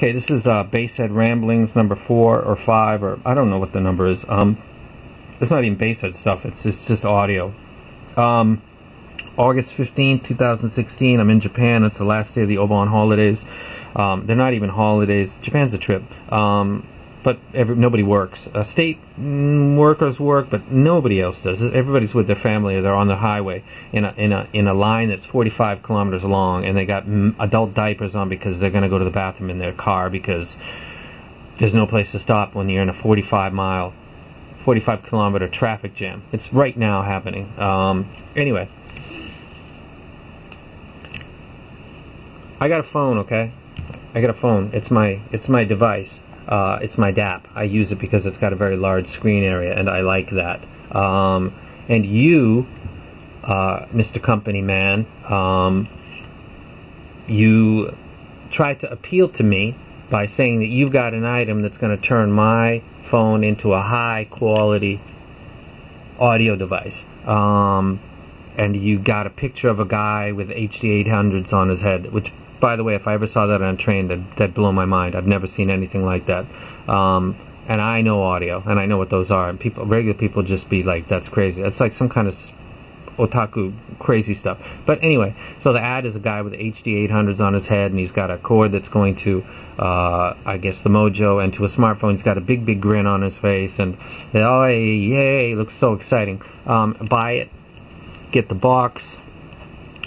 Okay, this is Basshead Ramblings number 4 or 5, or I don't know what the number is. It's not even Basshead stuff, it's just audio. August 15th, 2016, I'm in Japan. It's the last day of the Obon holidays. They're not even holidays. Japan's a trip. But nobody works. State workers work, but nobody else does. Everybody's with their family, or they're on the highway in a line that's 45 kilometers long, and they got adult diapers on because they're going to go to the bathroom in their car because there's no place to stop when you're in a 45 kilometer traffic jam. It's right now happening. Anyway, I got a phone. Okay, I got a phone. It's my device. It's my DAP. I use it because it's got a very large screen area, and I like that. And you, Mr. Company Man, you try to appeal to me by saying that you've got an item that's going to turn my phone into a high-quality audio device. And you got a picture of a guy with HD 800s on his head, which, by the way, if I ever saw that on a train, that'd blow my mind. I've never seen anything like that. And I know audio, and I know what those are. And regular people just be like, that's crazy. That's like some kind of otaku crazy stuff. But anyway, so the ad is a guy with HD 800s on his head, and he's got a cord that's going to, I guess, the Mojo, and to a smartphone. He's got a big grin on his face, and oh, yay, looks so exciting. Buy it, get the box,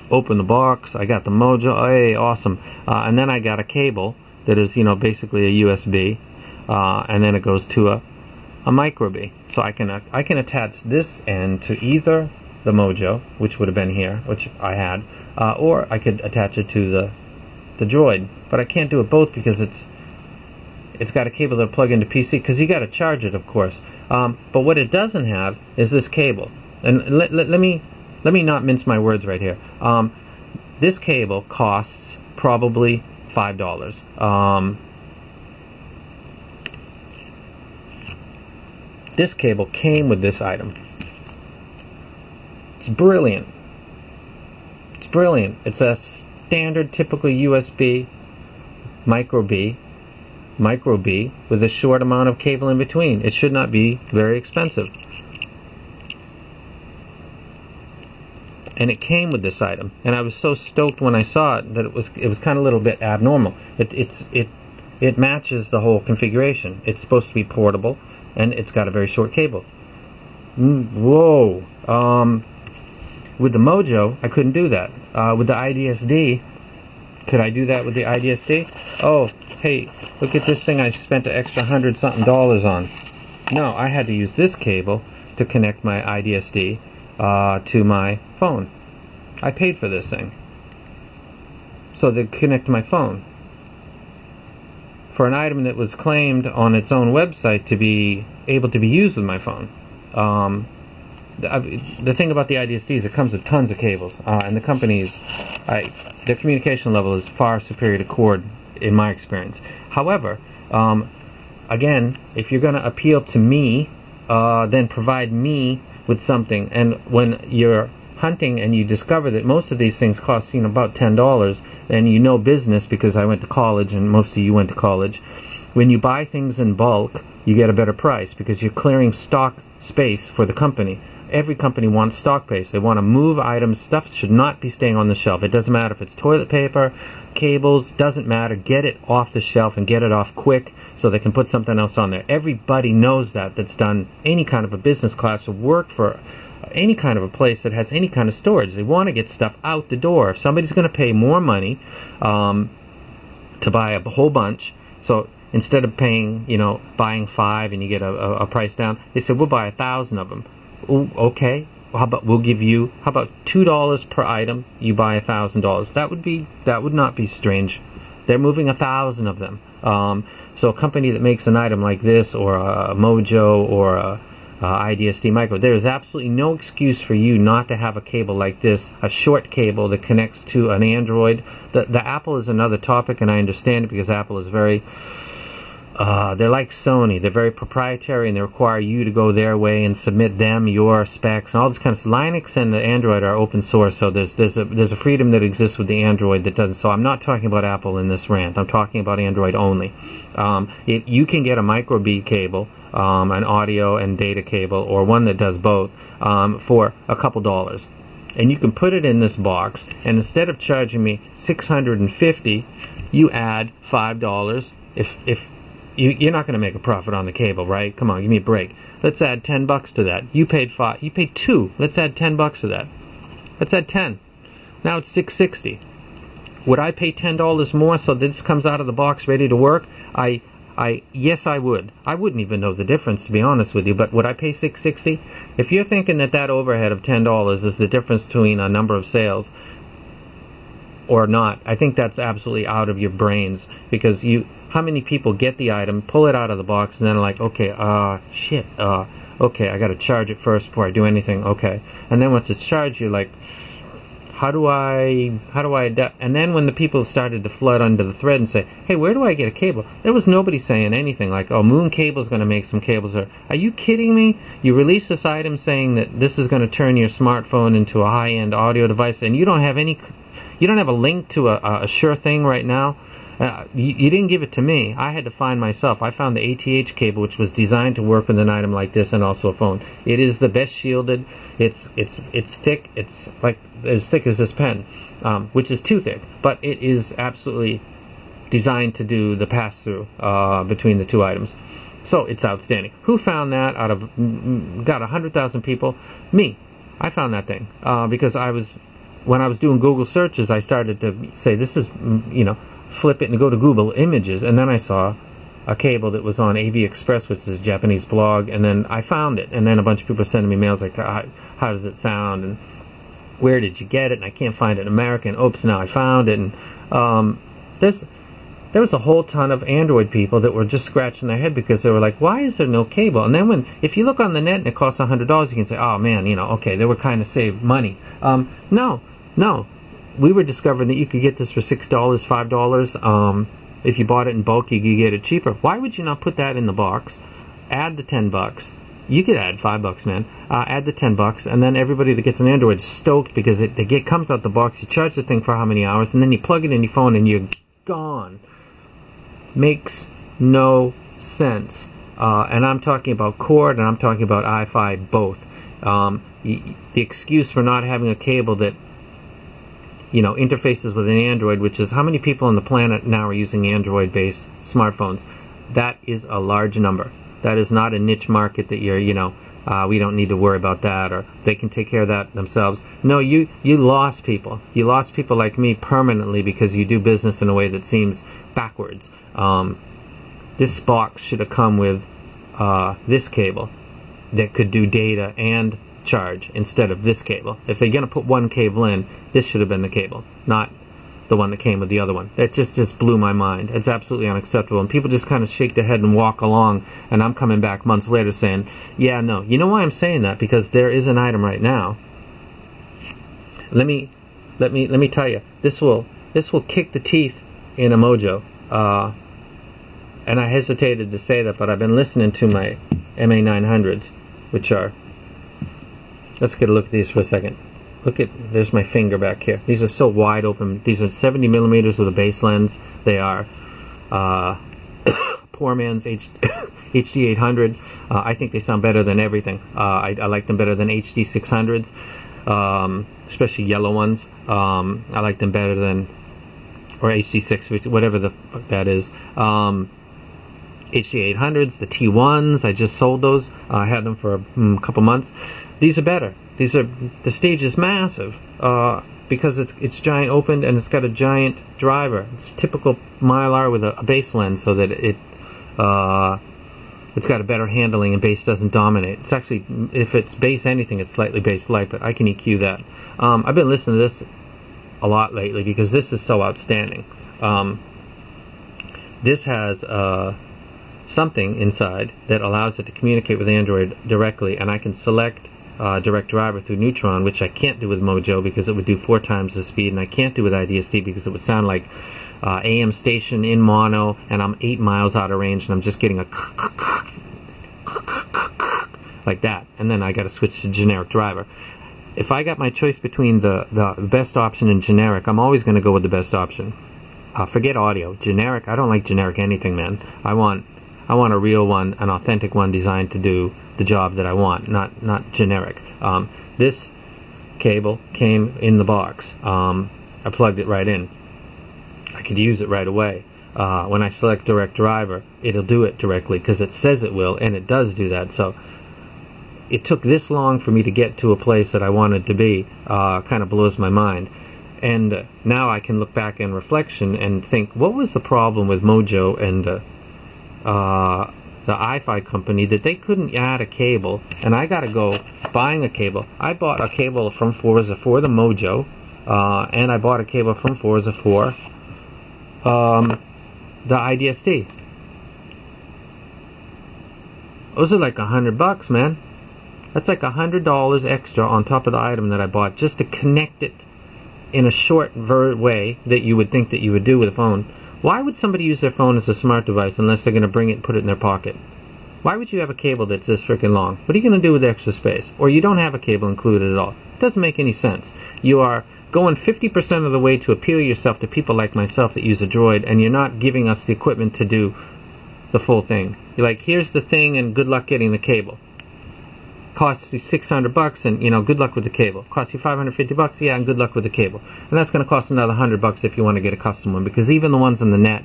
open the box. I got the Mojo. Hey, awesome. And then I got a cable that is, basically a USB, and then it goes to a micro B. So I can attach this end to either the Mojo, which would have been here, which I had, or I could attach it to the Droid. But I can't do it both because it's got a cable that'll plug into PC, because you got to charge it, of course. But what it doesn't have is this cable. And let me not mince my words right here. This cable costs probably $5. This cable came with this item. It's brilliant. It's brilliant. It's a standard, typical USB micro B with a short amount of cable in between. It should not be very expensive. And it came with this item, and I was so stoked when I saw it that it was kind of a little bit abnormal. It matches the whole configuration. It's supposed to be portable, and it's got a very short cable. Whoa! With the Mojo, I couldn't do that. With the IDSD, could I do that with the IDSD? Oh, hey, look at this thing I spent an extra $100-something on. No, I had to use this cable to connect my IDSD to my phone. I paid for this thing, so they connect to my phone for an item that was claimed on its own website to be able to be used with my phone. The thing about the IDSD is it comes with tons of cables, and the companies, their communication level is far superior to cord in my experience. However, again, if you're going to appeal to me, then provide me with something. And when you're hunting and you discover that most of these things cost about $10, and you know business because I went to college and most of you went to college, when you buy things in bulk, you get a better price because you're clearing stock space for the company. Every company wants stock space. They want to move items. Stuff should not be staying on the shelf. It doesn't matter if it's toilet paper, cables, doesn't matter. Get it off the shelf and get it off quick so they can put something else on there. Everybody knows that's done any kind of a business class or work for any kind of a place that has any kind of storage. They want to get stuff out the door. If somebody's going to pay more money to buy a whole bunch, so instead of paying, buying 5 and you get a price down, they said, we'll buy 1,000 of them. Ooh, okay. How about $2 per item? You buy $1,000. That would not be strange. They're moving 1,000 of them. So a company that makes an item like this, or a Mojo, or a IDSD micro, there is absolutely no excuse for you not to have a cable like this, a short cable that connects to an Android. The Apple is another topic, and I understand it because Apple is very they're like Sony. They're very proprietary, and they require you to go their way and submit them your specs and all this kind of stuff. Linux and the Android are open source, so there's a freedom that exists with the Android that doesn't. So I'm not talking about Apple in this rant. I'm talking about Android only. You can get a micro-B cable, an audio and data cable, or one that does both, for a couple dollars. And you can put it in this box, and instead of charging me $650, you add $5. If you're not going to make a profit on the cable, right? Come on, give me a break. Let's add $10 to that. You paid $5. You paid $2. Let's add $10 to that. Let's add 10. Now it's $660. Would I pay $10 more so this comes out of the box ready to work? Yes, I would. I wouldn't even know the difference, to be honest with you, but would I pay $660? If you're thinking that overhead of $10 is the difference between a number of sales or not, I think that's absolutely out of your brains, because how many people get the item, pull it out of the box, and then are like, okay, shit, okay, I got to charge it first before I do anything, okay. And then once it's charged, you're like, how do I adapt? And then when the people started to flood under the thread and say, hey, where do I get a cable? There was nobody saying anything like, oh, Moon Cable's going to make some cables. Are you kidding me? You release this item saying that this is going to turn your smartphone into a high-end audio device, and you don't have a link to a sure thing right now. You didn't give it to me. I had to find myself. I found the ATH cable, which was designed to work with an item like this and also a phone. It is the best shielded. It's thick. It's like as thick as this pen, which is too thick. But it is absolutely designed to do the pass-through between the two items. So it's outstanding. Who found that out of, got 100,000 people? Me. I found that thing because when I was doing Google searches, I started to say, this is, flip it and go to Google Images, and then I saw a cable that was on AV Express, which is a Japanese blog, and then I found it, and then a bunch of people sending me mails like, how does it sound, and where did you get it, and I can't find it in America, and oops, now I found it, and there was a whole ton of Android people that were just scratching their head because they were like, why is there no cable? And then if you look on the net and it costs $100, you can say, oh man, okay, they were kind of saved money. No. We were discovering that you could get this for $6, $5. If you bought it in bulk, you could get it cheaper. Why would you not put that in the box? Add the $10. You could add $5, man. Add the $10, and then everybody that gets an Android is stoked because it comes out the box. You charge the thing for how many hours, and then you plug it in your phone, and you're gone. Makes no sense. And I'm talking about cord, and I'm talking about Wi-Fi, both. The excuse for not having a cable that interfaces with an Android, which is how many people on the planet now are using Android-based smartphones. That is a large number. That is not a niche market that you're, we don't need to worry about that, or they can take care of that themselves. No, you lost people. You lost people like me permanently because you do business in a way that seems backwards. This box should have come with this cable that could do data and charge instead of this cable. If they're going to put one cable in, this should have been the cable, not the one that came with the other one. That just blew my mind. It's absolutely unacceptable, and people just kind of shake their head and walk along, and I'm coming back months later saying, yeah, no. You know why I'm saying that? Because there is an item right now. Let me tell you, this will kick the teeth in a Mojo. And I hesitated to say that, but I've been listening to my MA900s, which are, let's get a look at these for a second. There's my finger back here. These are so wide open. These are 70 millimeters with a base lens. They are poor man's HD 800. I think they sound better than everything. I like them better than HD 600s, especially yellow ones. I like them better than, or HD 6, whatever the fuck that is. HD 800s, the T1s, I just sold those. I had them for a couple months. These are better. The stage is massive because it's giant opened and it's got a giant driver. It's typical Mylar with a base lens, so that it's got a better handling and bass doesn't dominate. It's actually, if it's bass anything, it's slightly bass light, but I can EQ that. I've been listening to this a lot lately because this is so outstanding. This has something inside that allows it to communicate with Android directly, and I can select direct driver through Neutron, which I can't do with Mojo because it would do 4 times the speed, and I can't do with IDSD because it would sound like AM station in mono, and I'm 8 miles out of range, and I'm just getting a like that, and then I got to switch to generic driver. If I got my choice between the best option and generic, I'm always going to go with the best option. Forget audio. Generic, I don't like generic anything, man. I want a real one, an authentic one designed to do the job that I want, not generic. This cable came in the box. I plugged it right in. I could use it right away. When I select direct driver, it'll do it directly because it says it will, and it does do that. So it took this long for me to get to a place that I wanted to be. Kind of blows my mind. And now I can look back in reflection and think, what was the problem with Mojo and the iFi company that they couldn't add a cable, and I got to go buying a cable. I bought a cable from Forza for the Mojo, and I bought a cable from Forza for the IDSD. Those are like $100, man. That's like $100 extra on top of the item that I bought just to connect it in a short way that you would think that you would do with a phone. Why would somebody use their phone as a smart device unless they're going to bring it and put it in their pocket? Why would you have a cable that's this freaking long? What are you going to do with the extra space? Or you don't have a cable included at all. It doesn't make any sense. You are going 50% of the way to appeal yourself to people like myself that use a Droid, and you're not giving us the equipment to do the full thing. You're like, here's the thing and good luck getting the cable. Costs you $600 and, you know, good luck with the cable. Costs you $550, yeah, and good luck with the cable. And that's going to cost another $100 if you want to get a custom one, because even the ones on the net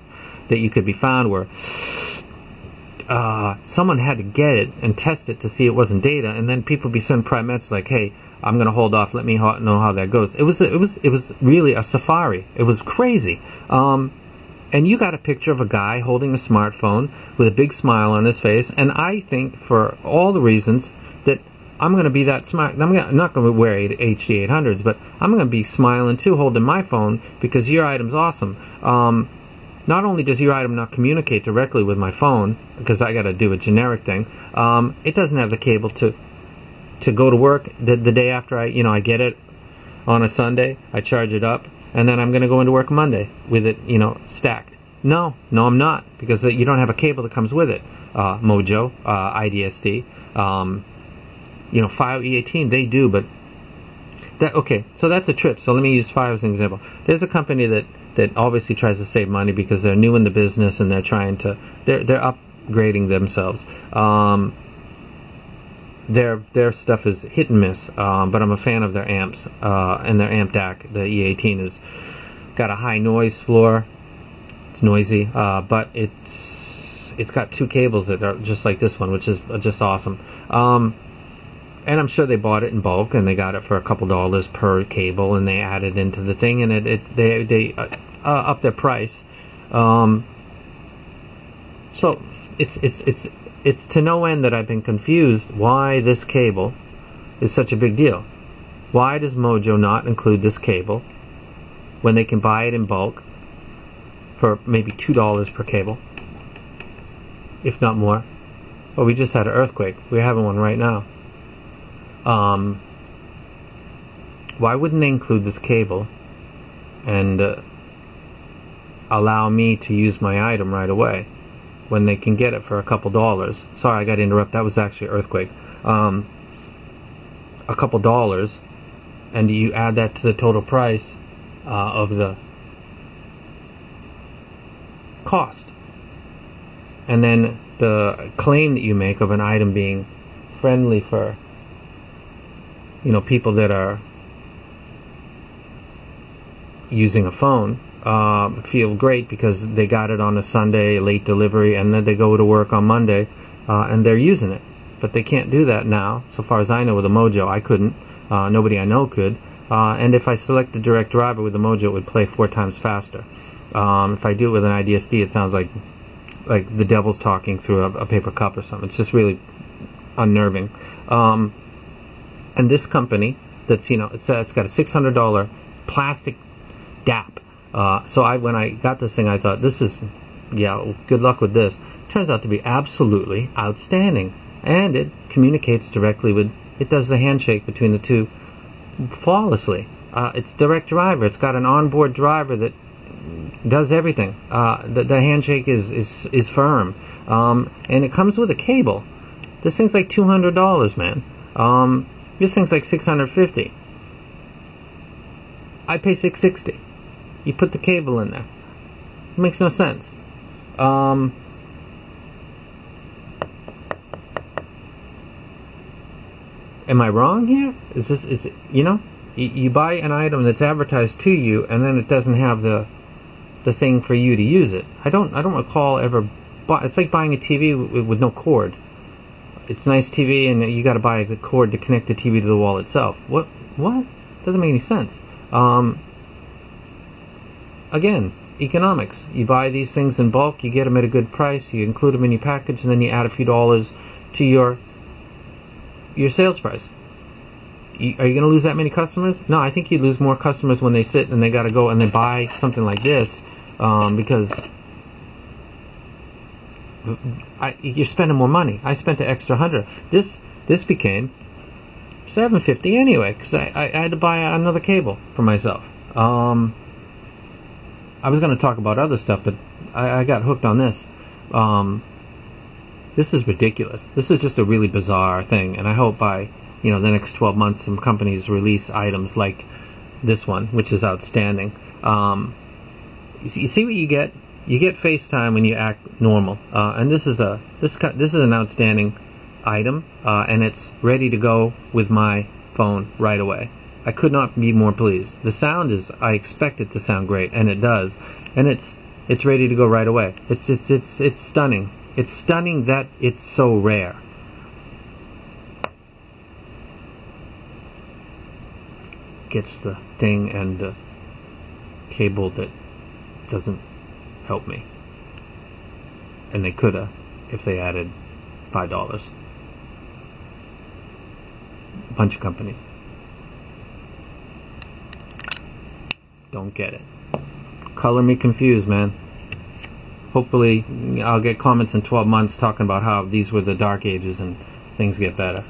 that you could be found were someone had to get it and test it to see it wasn't data, and then people be sending primets like, hey, I'm going to hold off, let me know how that goes. It was really a safari. It was crazy. And you got a picture of a guy holding a smartphone with a big smile on his face, and I think for all the reasons that I'm going to be that smart. I'm not going to wear HD 800s, but I'm going to be smiling too, holding my phone, because your item's awesome. Not only does your item not communicate directly with my phone, because I got to do a generic thing, it doesn't have the cable to go to work the day after I get it on a Sunday. I charge it up, and then I'm going to go into work Monday with it, stacked. No, I'm not, because you don't have a cable that comes with it. Mojo, IDSD, File E18, they do, but okay, so that's a trip. So let me use File as an example. There's a company that obviously tries to save money because they're new in the business and they're trying to they're upgrading themselves. Their stuff is hit and miss, but I'm a fan of their amps and their amp DAC. The E18 has got a high noise floor. It's noisy, but it's got two cables that are just like this one, which is just awesome. And I'm sure they bought it in bulk, and they got it for a couple dollars per cable, and they added into the thing, and they upped their price. So it's to no end that I've been confused why this cable is such a big deal. Why does Mojo not include this cable when they can buy it in bulk for maybe $2 per cable, if not more? Well, we just had an earthquake. We're having one right now. Why wouldn't they include this cable and allow me to use my item right away when they can get it for a couple dollars? Sorry, I got to interrupt. That was actually an earthquake. A couple dollars, and you add that to the total price of the cost, and then the claim that you make of an item being friendly for people that are using a phone, feel great because they got it on a Sunday, late delivery, and then they go to work on Monday and they're using it. But they can't do that now, so far as I know, with a Mojo. I couldn't. Nobody I know could. And if I select the direct driver with the Mojo, it would play 4 times faster. If I do it with an IDSD, it sounds like the devil's talking through a paper cup or something. It's just really unnerving. And this company, that's it's got a $600 plastic DAP. So when I got this thing, I thought, this is, good luck with this. Turns out to be absolutely outstanding, and it communicates directly with. It does the handshake between the two flawlessly. It's direct driver. It's got an onboard driver that does everything. The handshake is firm, and it comes with a cable. This thing's like $200, man. This thing's like $650. I pay $660. You put the cable in there. It makes no sense. Am I wrong here? Is it, you know, you buy an item that's advertised to you, and then it doesn't have the thing for you to use it. I don't recall ever. It's like buying a TV with no cord. It's nice TV, and you got to buy the cord to connect the TV to the wall itself. What? Doesn't make any sense. Again, economics. You buy these things in bulk, you get them at a good price, you include them in your package, and then you add a few dollars to your sales price. Are you going to lose that many customers? No, I think you lose more customers when they sit and they got to go and they buy something like this, because you're spending more money. I spent an extra $100. This became $750 anyway, because I had to buy another cable for myself. I was going to talk about other stuff, but I got hooked on this. This is ridiculous. This is just a really bizarre thing, and I hope by the next 12 months some companies release items like this one, which is outstanding. You see what you get? You get FaceTime when you act normal, and this is an outstanding item, and it's ready to go with my phone right away. I could not be more pleased. The sound is, I expect it to sound great, and it does, and it's ready to go right away. It's stunning. It's stunning that it's so rare. Gets the thing and the cable that doesn't help me, and they coulda if they added $5. A bunch of companies don't get it. Color me confused, man. Hopefully I'll get comments in 12 months talking about how these were the dark ages and things get better.